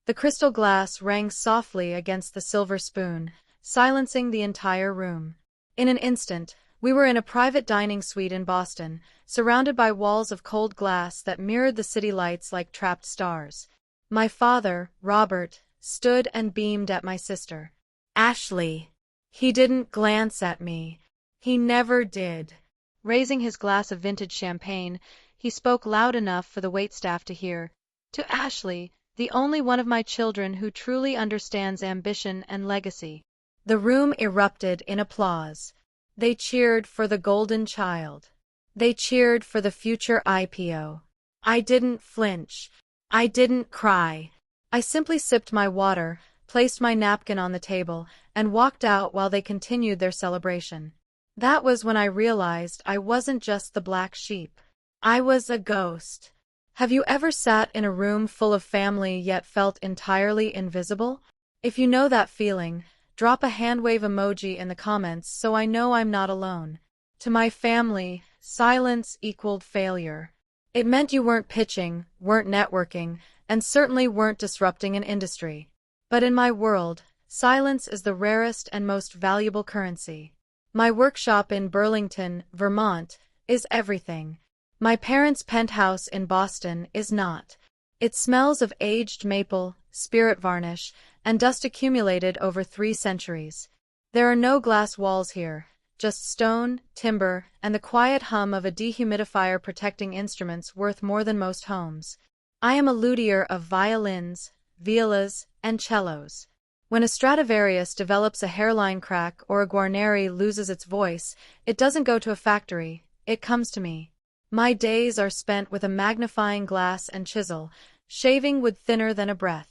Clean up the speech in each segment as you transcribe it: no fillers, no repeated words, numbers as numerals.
The crystal glass rang softly against the silver spoon, silencing the entire room. In an instant, we were in a private dining suite in Boston, surrounded by walls of cold glass that mirrored the city lights like trapped stars. My father, Robert, stood and beamed at my sister. Ashley. He didn't glance at me. He never did. Raising his glass of vintage champagne, he spoke loud enough for the waitstaff to hear. To Ashley, the only one of my children who truly understands ambition and legacy. The room erupted in applause. They cheered for the golden child. They cheered for the future IPO. I didn't flinch. I didn't cry. I simply sipped my water, placed my napkin on the table, and walked out while they continued their celebration. That was when I realized I wasn't just the black sheep. I was a ghost. Have you ever sat in a room full of family yet felt entirely invisible? If you know that feeling, drop a handwave emoji in the comments so I know I'm not alone. To my family, silence equaled failure. It meant you weren't pitching, weren't networking, and certainly weren't disrupting an industry. But in my world, silence is the rarest and most valuable currency. My workshop in Burlington, Vermont, is everything. My parents' penthouse in Boston is not. It smells of aged maple, spirit varnish, and dust accumulated over 3 centuries. There are no glass walls here, just stone, timber, and the quiet hum of a dehumidifier protecting instruments worth more than most homes. I am a luthier of violins, violas, and cellos. When a Stradivarius develops a hairline crack or a Guarneri loses its voice, it doesn't go to a factory, it comes to me. My days are spent with a magnifying glass and chisel, shaving wood thinner than a breath.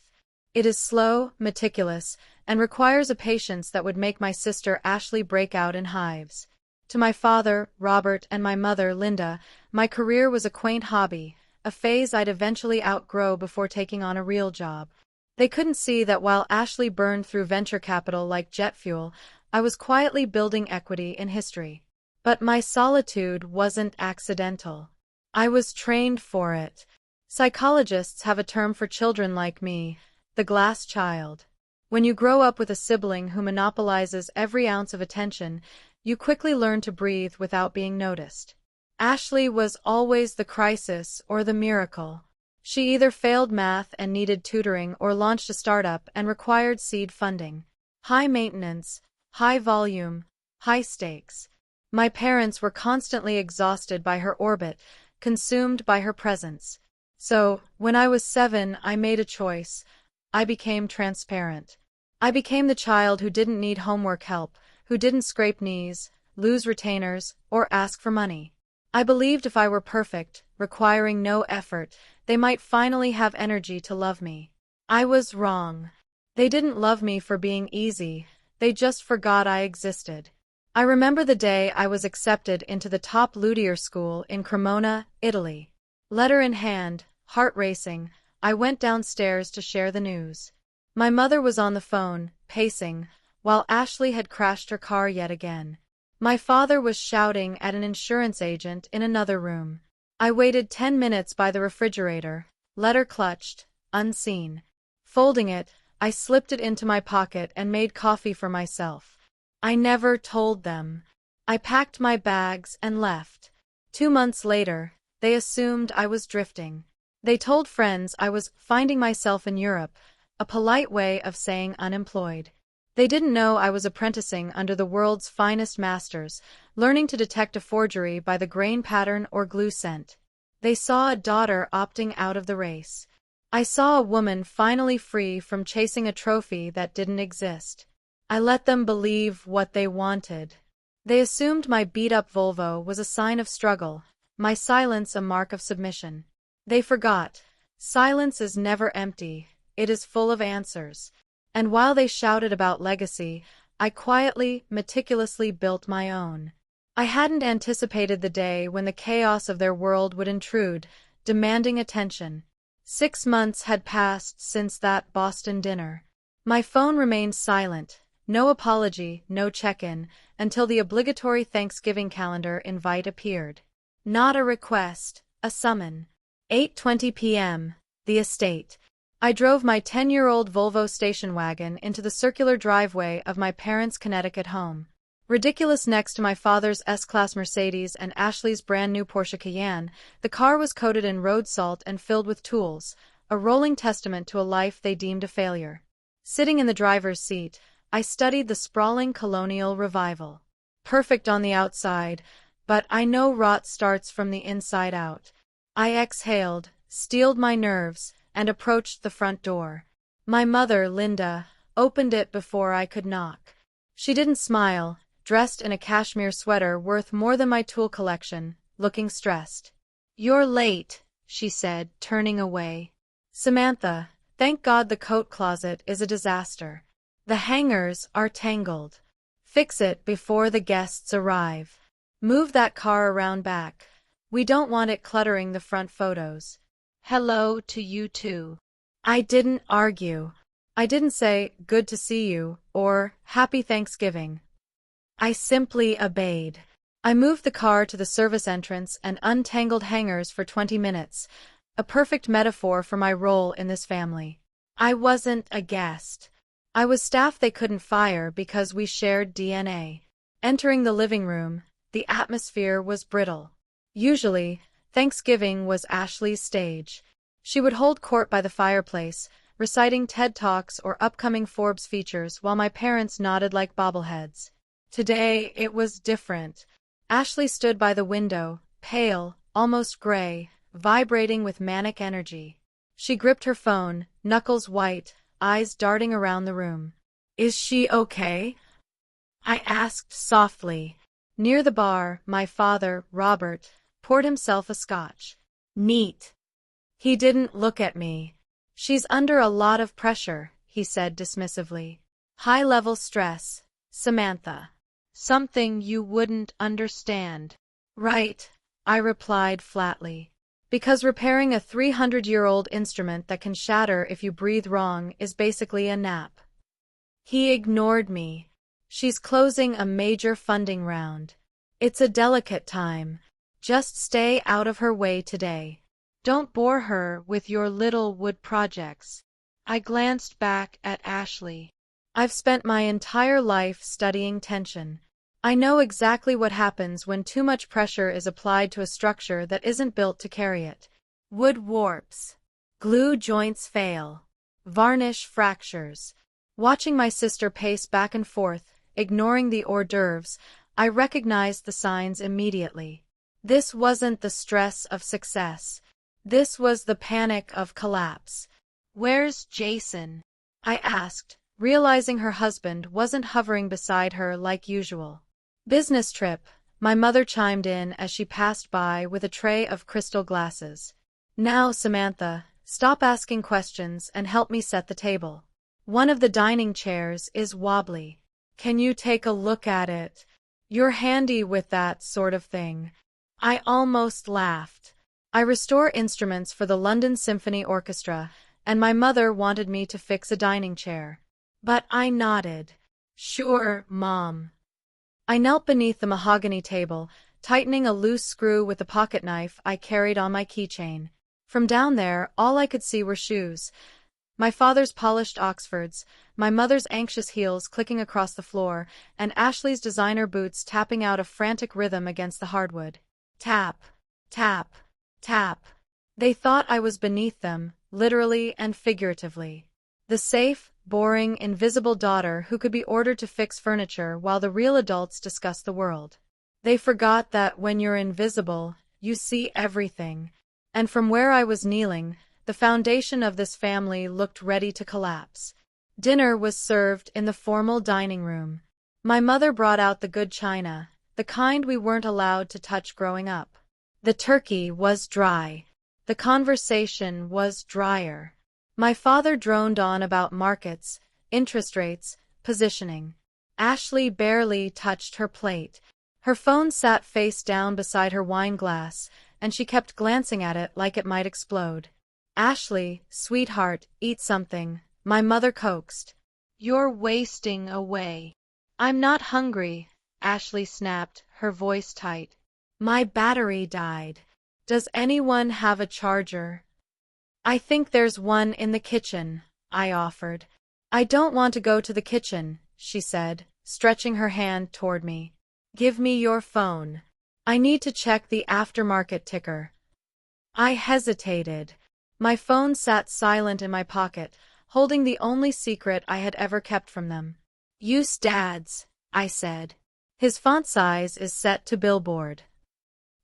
It is slow, meticulous, and requires a patience that would make my sister Ashley break out in hives. To my father, Robert, and my mother, Linda, my career was a quaint hobby, a phase I'd eventually outgrow before taking on a real job. They couldn't see that while Ashley burned through venture capital like jet fuel, I was quietly building equity in history. But my solitude wasn't accidental. I was trained for it. Psychologists have a term for children like me, the glass child. When you grow up with a sibling who monopolizes every ounce of attention, you quickly learn to breathe without being noticed. Ashley was always the crisis or the miracle. She either failed math and needed tutoring or launched a startup and required seed funding. High maintenance, high volume, high stakes. My parents were constantly exhausted by her orbit, consumed by her presence. So, when I was 7, I made a choice. I became transparent. I became the child who didn't need homework help, who didn't scrape knees, lose retainers, or ask for money. I believed if I were perfect, requiring no effort, they might finally have energy to love me. I was wrong. They didn't love me for being easy, they just forgot I existed. I remember the day I was accepted into the top luthier school in Cremona, Italy. Letter in hand, heart racing, I went downstairs to share the news. My mother was on the phone, pacing, while Ashley had crashed her car yet again. My father was shouting at an insurance agent in another room. I waited 10 minutes by the refrigerator, letter clutched, unseen. Folding it, I slipped it into my pocket and made coffee for myself. I never told them. I packed my bags and left. 2 months later, they assumed I was drifting. They told friends I was finding myself in Europe, a polite way of saying unemployed. They didn't know I was apprenticing under the world's finest masters, learning to detect a forgery by the grain pattern or glue scent. They saw a daughter opting out of the race. I saw a woman finally free from chasing a trophy that didn't exist. I let them believe what they wanted. They assumed my beat-up Volvo was a sign of struggle, my silence a mark of submission. They forgot. Silence is never empty, it is full of answers. And while they shouted about legacy, I quietly, meticulously built my own. I hadn't anticipated the day when the chaos of their world would intrude, demanding attention. 6 months had passed since that Boston dinner. My phone remained silent. No apology, no check-in, until the obligatory Thanksgiving calendar invite appeared. Not a request, a summon. 8:20 p.m., the estate. I drove my 10-year-old Volvo station wagon into the circular driveway of my parents' Connecticut home. Ridiculous next to my father's S-Class Mercedes and Ashley's brand-new Porsche Cayenne, the car was coated in road salt and filled with tools, a rolling testament to a life they deemed a failure. Sitting in the driver's seat, I studied the sprawling colonial revival. Perfect on the outside, but I know rot starts from the inside out. I exhaled, steeled my nerves, and approached the front door. My mother, Linda, opened it before I could knock. She didn't smile, dressed in a cashmere sweater worth more than my tool collection, looking stressed. "You're late," she said, turning away. "Samantha, thank God the coat closet is a disaster. The hangers are tangled. Fix it before the guests arrive. Move that car around back. We don't want it cluttering the front photos. Hello to you too." I didn't argue. I didn't say, "Good to see you," or "Happy Thanksgiving." I simply obeyed. I moved the car to the service entrance and untangled hangers for 20 minutes, a perfect metaphor for my role in this family. I wasn't a guest. I was staff they couldn't fire because we shared DNA. Entering the living room, the atmosphere was brittle. Usually, Thanksgiving was Ashley's stage. She would hold court by the fireplace, reciting TED Talks or upcoming Forbes features while my parents nodded like bobbleheads. Today, it was different. Ashley stood by the window, pale, almost gray, vibrating with manic energy. She gripped her phone, knuckles white, eyes darting around the room. "Is she okay?" I asked softly. Near the bar, my father, Robert, poured himself a scotch. "Neat." He didn't look at me. "She's under a lot of pressure," he said dismissively. "High-level stress, Samantha. Something you wouldn't understand." "Right," I replied flatly. Because repairing a 300-year-old instrument that can shatter if you breathe wrong is basically a nap. He ignored me. "She's closing a major funding round. It's a delicate time. Just stay out of her way today. Don't bore her with your little wood projects." I glanced back at Ashley. I've spent my entire life studying tension. I know exactly what happens when too much pressure is applied to a structure that isn't built to carry it. Wood warps. Glue joints fail. Varnish fractures. Watching my sister pace back and forth, ignoring the hors d'oeuvres, I recognized the signs immediately. This wasn't the stress of success. This was the panic of collapse. "Where's Jason?" I asked, realizing her husband wasn't hovering beside her like usual. "Business trip," my mother chimed in as she passed by with a tray of crystal glasses. "Now, Samantha, stop asking questions and help me set the table. One of the dining chairs is wobbly. Can you take a look at it? You're handy with that sort of thing." I almost laughed. I restore instruments for the London Symphony Orchestra, and my mother wanted me to fix a dining chair. But I nodded. "Sure, Mom." I knelt beneath the mahogany table, tightening a loose screw with the pocket knife I carried on my keychain. From down there, all I could see were shoes. My father's polished Oxfords, my mother's anxious heels clicking across the floor, and Ashley's designer boots tapping out a frantic rhythm against the hardwood. Tap, tap, tap. They thought I was beneath them, literally and figuratively. The safe, boring, invisible daughter who could be ordered to fix furniture while the real adults discuss the world. They forgot that when you're invisible, you see everything. And from where I was kneeling, the foundation of this family looked ready to collapse. Dinner was served in the formal dining room. My mother brought out the good china, the kind we weren't allowed to touch growing up. The turkey was dry. The conversation was drier. My father droned on about markets, interest rates, positioning. Ashley barely touched her plate. Her phone sat face down beside her wine glass, and she kept glancing at it like it might explode. "Ashley, sweetheart, eat something," my mother coaxed. "You're wasting away." "I'm not hungry," Ashley snapped, her voice tight. "My battery died. Does anyone have a charger?" I think there's one in the kitchen, I offered. I don't want to go to the kitchen, she said, stretching her hand toward me. Give me your phone. I need to check the aftermarket ticker. I hesitated. My phone sat silent in my pocket, holding the only secret I had ever kept from them. Use Dad's, I said. His font size is set to billboard.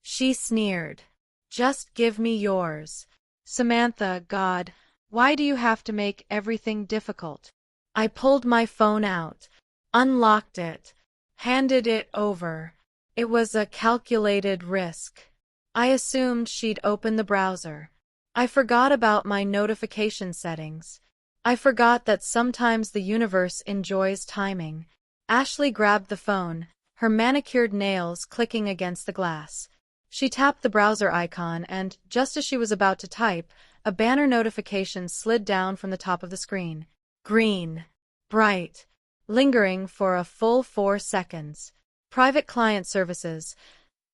She sneered. Just give me yours. Samantha, God, why do you have to make everything difficult? I pulled my phone out, unlocked it, handed it over. It was a calculated risk. I assumed she'd open the browser. I forgot about my notification settings. I forgot that sometimes the universe enjoys timing. Ashley grabbed the phone, her manicured nails clicking against the glass. She tapped the browser icon and, just as she was about to type, a banner notification slid down from the top of the screen. Green. Bright. Lingering for a full 4 seconds. Private client services.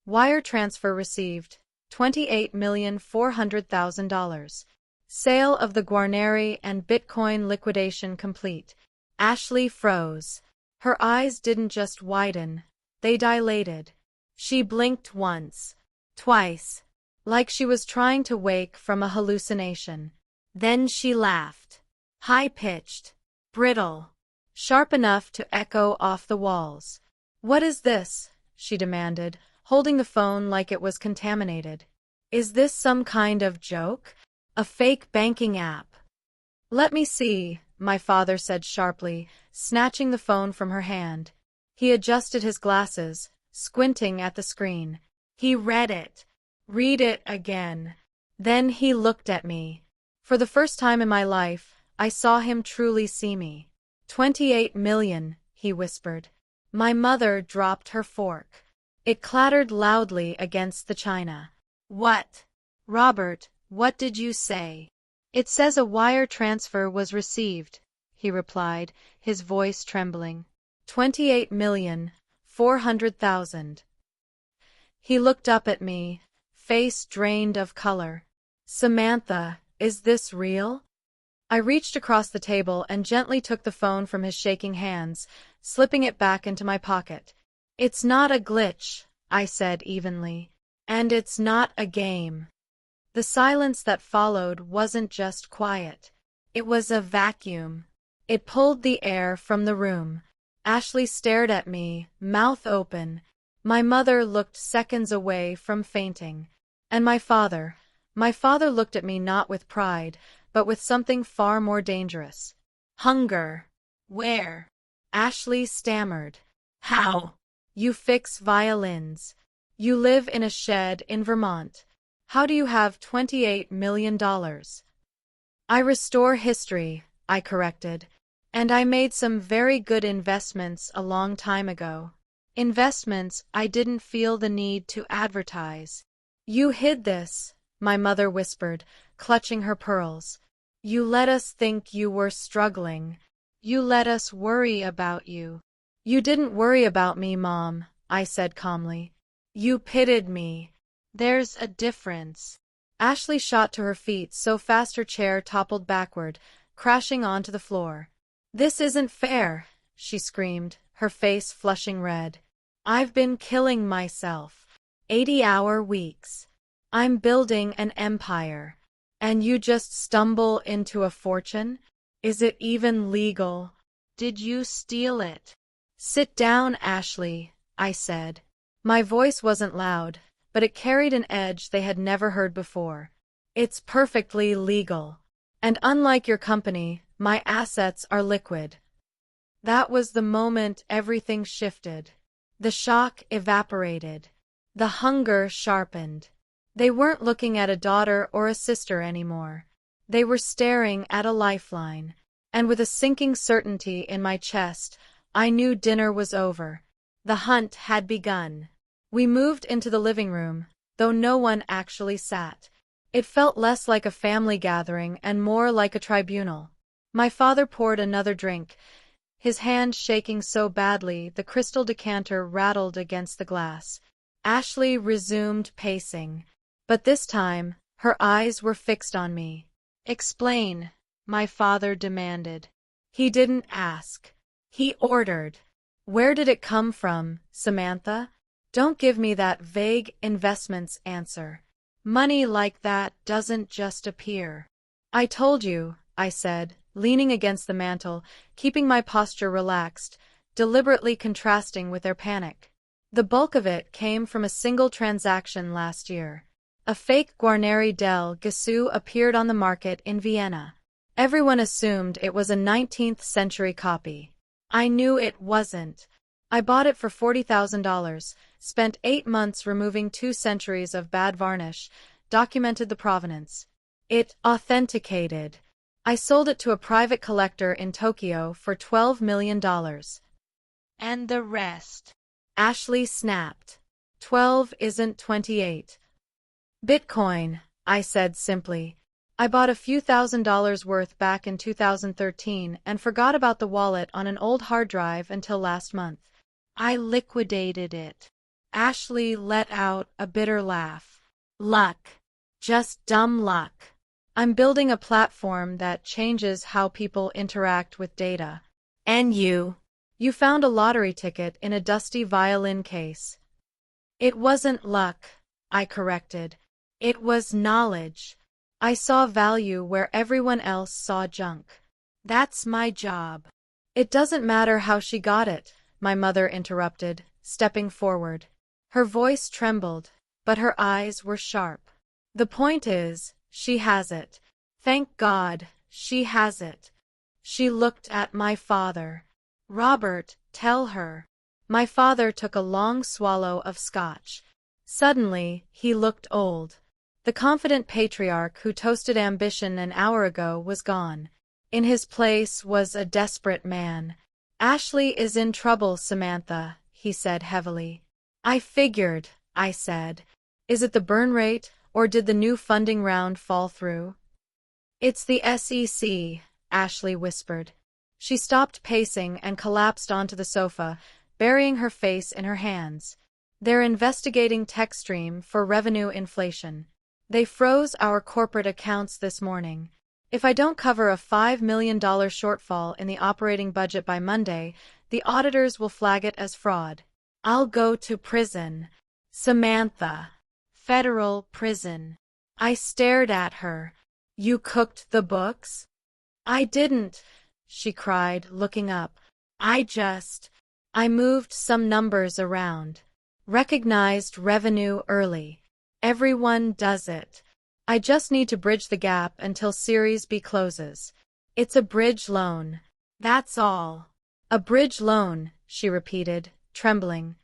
Wire transfer received. $28,400,000. Sale of the Guarneri and Bitcoin liquidation complete. Ashley froze. Her eyes didn't just widen, they dilated. She blinked once, twice, like she was trying to wake from a hallucination. Then she laughed. High-pitched, brittle, sharp enough to echo off the walls. What is this? She demanded, holding the phone like it was contaminated. Is this some kind of joke? A fake banking app? Let me see, my father said sharply, snatching the phone from her hand. He adjusted his glasses, squinting at the screen. He read it. Read it again. Then he looked at me. For the first time in my life, I saw him truly see me. 28 million, he whispered. My mother dropped her fork. It clattered loudly against the china. What? Robert, what did you say? It says a wire transfer was received, he replied, his voice trembling. 28,400,000. He looked up at me, face drained of color. Samantha, is this real? I reached across the table and gently took the phone from his shaking hands, slipping it back into my pocket. It's not a glitch, I said evenly. And it's not a game. The silence that followed wasn't just quiet. It was a vacuum. It pulled the air from the room. Ashley stared at me, mouth open. My mother looked seconds away from fainting. And my father looked at me not with pride, but with something far more dangerous. Hunger. Where? Ashley stammered. How? You fix violins. You live in a shed in Vermont. How do you have $28 million? I restore history, I corrected. And I made some very good investments a long time ago. Investments I didn't feel the need to advertise. You hid this, my mother whispered, clutching her pearls. You let us think you were struggling. You let us worry about you. You didn't worry about me, Mom, I said calmly. You pitied me. There's a difference. Ashley shot to her feet so fast her chair toppled backward, crashing onto the floor. This isn't fair, she screamed, her face flushing red. I've been killing myself. 80-hour weeks. I'm building an empire. And you just stumble into a fortune? Is it even legal? Did you steal it? Sit down, Ashley, I said. My voice wasn't loud, but it carried an edge they had never heard before. It's perfectly legal. And unlike your company, my assets are liquid. That was the moment everything shifted. The shock evaporated. The hunger sharpened. They weren't looking at a daughter or a sister anymore. They were staring at a lifeline. And with a sinking certainty in my chest, I knew dinner was over. The hunt had begun. We moved into the living room, though no one actually sat. It felt less like a family gathering and more like a tribunal. My father poured another drink, his hand shaking so badly the crystal decanter rattled against the glass. Ashley resumed pacing, but this time, her eyes were fixed on me. Explain, my father demanded. He didn't ask. He ordered. Where did it come from, Samantha? Don't give me that vague investments answer. Money like that doesn't just appear. I told you, I said, leaning against the mantel, keeping my posture relaxed, deliberately contrasting with their panic. The bulk of it came from a single transaction last year. A fake Guarneri del Gesù appeared on the market in Vienna. Everyone assumed it was a 19th century copy. I knew it wasn't. I bought it for $40,000, spent 8 months removing 2 centuries of bad varnish, documented the provenance. It authenticated. I sold it to a private collector in Tokyo for $12 million. And the rest? Ashley snapped. 12 isn't 28. Bitcoin, I said simply. I bought a few $1,000s worth back in 2013 and forgot about the wallet on an old hard drive until last month. I liquidated it. Ashley let out a bitter laugh. Luck. Just dumb luck. I'm building a platform that changes how people interact with data. And you? You found a lottery ticket in a dusty violin case. It wasn't luck, I corrected. It was knowledge. I saw value where everyone else saw junk. That's my job. It doesn't matter how she got it, my mother interrupted, stepping forward. Her voice trembled, but her eyes were sharp. The point is, she has it. Thank God, she has it. She looked at my father. Robert, tell her. My father took a long swallow of scotch. Suddenly, he looked old. The confident patriarch who toasted ambition an hour ago was gone. In his place was a desperate man. Ashley is in trouble, Samantha, he said heavily. I figured, I said. Is it the burn rate, or did the new funding round fall through? It's the SEC, Ashley whispered. She stopped pacing and collapsed onto the sofa, burying her face in her hands. They're investigating TechStream for revenue inflation. They froze our corporate accounts this morning. If I don't cover a $5 million shortfall in the operating budget by Monday, the auditors will flag it as fraud. I'll go to prison. Samantha. Federal prison. I stared at her. You cooked the books? I didn't, she cried, looking up. I moved some numbers around. Recognized revenue early. Everyone does it. I just need to bridge the gap until Series B closes. It's a bridge loan. That's all. A bridge loan, she repeated, trembling.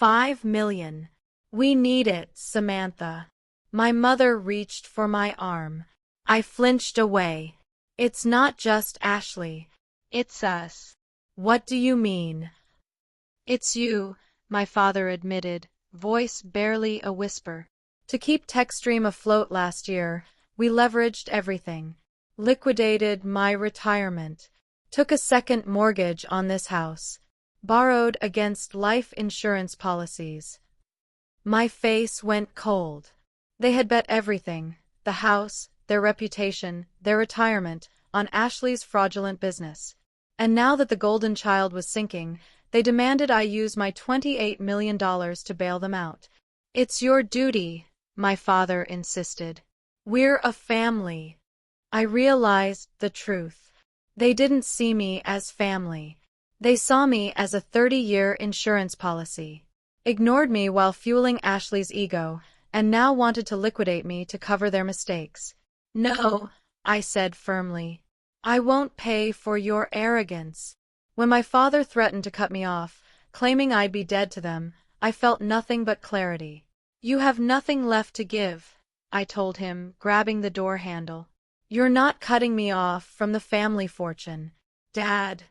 $5 million. We need it, Samantha. My mother reached for my arm. I flinched away. It's not just Ashley. It's us. What do you mean? It's you, my father admitted, voice barely a whisper. To keep TechStream afloat last year, we leveraged everything. Liquidated my retirement. Took a second mortgage on this house. Borrowed against life insurance policies. My face went cold. They had bet everything, the house, their reputation, their retirement, on Ashley's fraudulent business. And now that the golden child was sinking, they demanded I use my $28 million to bail them out. It's your duty, my father insisted. We're a family. I realized the truth. They didn't see me as family. They saw me as a 30-year insurance policy. Ignored me while fueling Ashley's ego, and now wanted to liquidate me to cover their mistakes. No, I said firmly. I won't pay for your arrogance. When my father threatened to cut me off, claiming I'd be dead to them, I felt nothing but clarity. You have nothing left to give, I told him, grabbing the door handle. You're not cutting me off from the family fortune. Dad,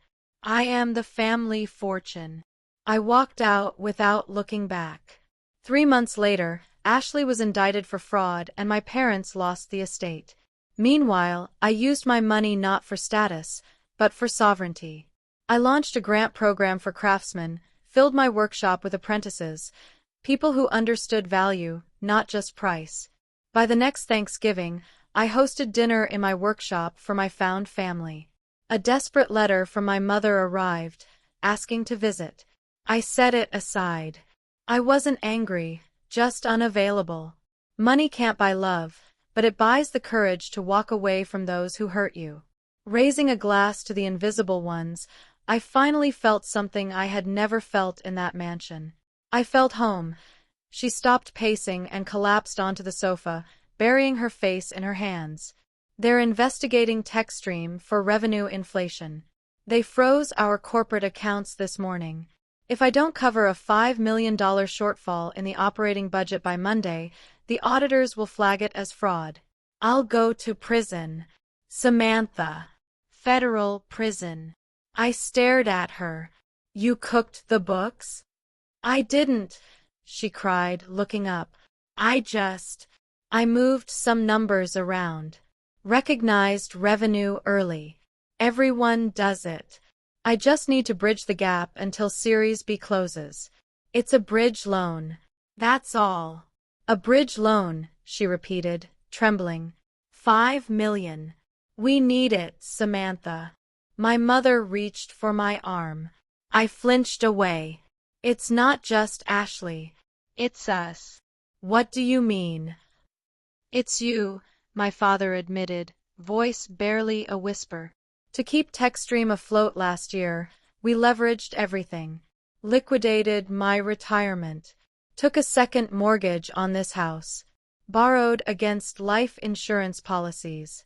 I am the family fortune. I walked out without looking back. 3 months later, Ashley was indicted for fraud and my parents lost the estate. Meanwhile, I used my money not for status, but for sovereignty. I launched a grant program for craftsmen, filled my workshop with apprentices, people who understood value, not just price. By the next Thanksgiving, I hosted dinner in my workshop for my found family. A desperate letter from my mother arrived, asking to visit. I set it aside. I wasn't angry, just unavailable. Money can't buy love, but it buys the courage to walk away from those who hurt you. Raising a glass to the invisible ones, I finally felt something I had never felt in that mansion. I felt home. She stopped pacing and collapsed onto the sofa, burying her face in her hands. They're investigating TechStream for revenue inflation. They froze our corporate accounts this morning. If I don't cover a $5 million shortfall in the operating budget by Monday, the auditors will flag it as fraud. I'll go to prison. Samantha. Federal prison. I stared at her. You cooked the books? I didn't, she cried, looking up. I moved some numbers around. Recognized revenue early. Everyone does it. I just need to bridge the gap until Series B closes. It's a bridge loan. That's all. A bridge loan, she repeated, trembling. 5 million. We need it, Samantha. My mother reached for my arm. I flinched away. It's not just Ashley. It's us. What do you mean? It's you, my father admitted, voice barely a whisper. To keep TechStream afloat last year, we leveraged everything. Liquidated my retirement. Took a second mortgage on this house. Borrowed against life insurance policies.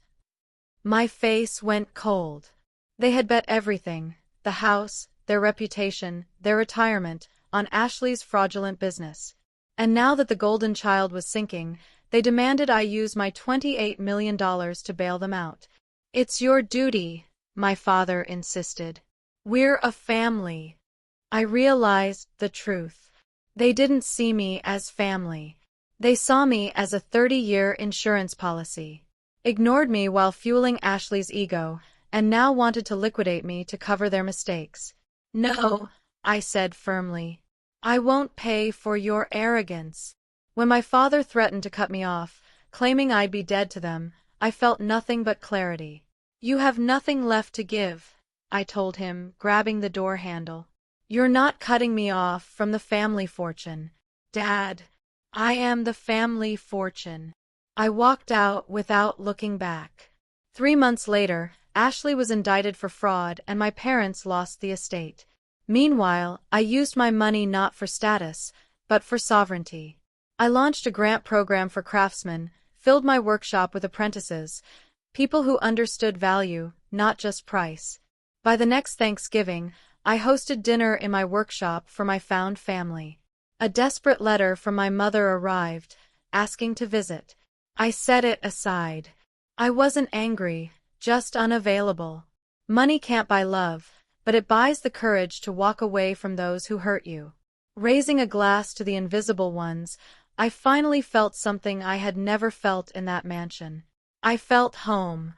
My face went cold. They had bet everything, the house, their reputation, their retirement, on Ashley's fraudulent business. And now that the golden child was sinking, they demanded I use my $28 million to bail them out. It's your duty, my father insisted. We're a family. I realized the truth. They didn't see me as family. They saw me as a 30-year insurance policy. Ignored me while fueling Ashley's ego, and now wanted to liquidate me to cover their mistakes. No, I said firmly. I won't pay for your arrogance. When my father threatened to cut me off, claiming I'd be dead to them, I felt nothing but clarity. You have nothing left to give, I told him, grabbing the door handle. You're not cutting me off from the family fortune. Dad, I am the family fortune. I walked out without looking back. 3 months later, Ashley was indicted for fraud and my parents lost the estate. Meanwhile, I used my money not for status, but for sovereignty. I launched a grant program for craftsmen, filled my workshop with apprentices, people who understood value, not just price. By the next Thanksgiving, I hosted dinner in my workshop for my found family. A desperate letter from my mother arrived, asking to visit. I set it aside. I wasn't angry, just unavailable. Money can't buy love, but it buys the courage to walk away from those who hurt you. Raising a glass to the invisible ones, I finally felt something I had never felt in that mansion. I felt home.